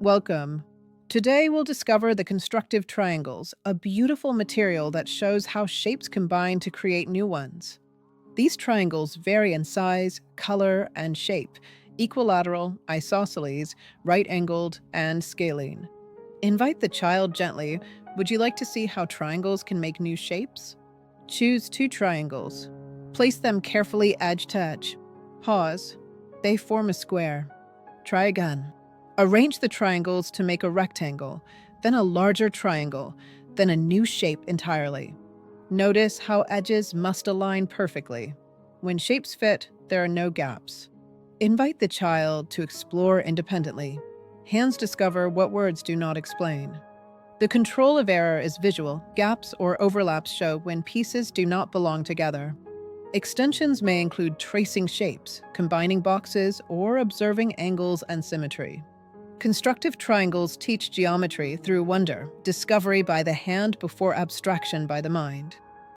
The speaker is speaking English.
Welcome. Today we'll discover the constructive triangles, a beautiful material that shows how shapes combine to create new ones. These triangles vary in size, color, and shape: equilateral, isosceles, right-angled, and scalene. Invite the child gently. Would you like to see how triangles can make new shapes? Choose two triangles. Place them carefully edge to edge. Pause. They form a square. Try again. Arrange the triangles to make a rectangle, then a larger triangle, then a new shape entirely. Notice how edges must align perfectly. When shapes fit, there are no gaps. Invite the child to explore independently. Hands discover what words do not explain. The control of error is visual. Gaps or overlaps show when pieces do not belong together. Extensions may include tracing shapes, combining boxes, or observing angles and symmetry. Constructive triangles teach geometry through wonder, discovery by the hand before abstraction by the mind.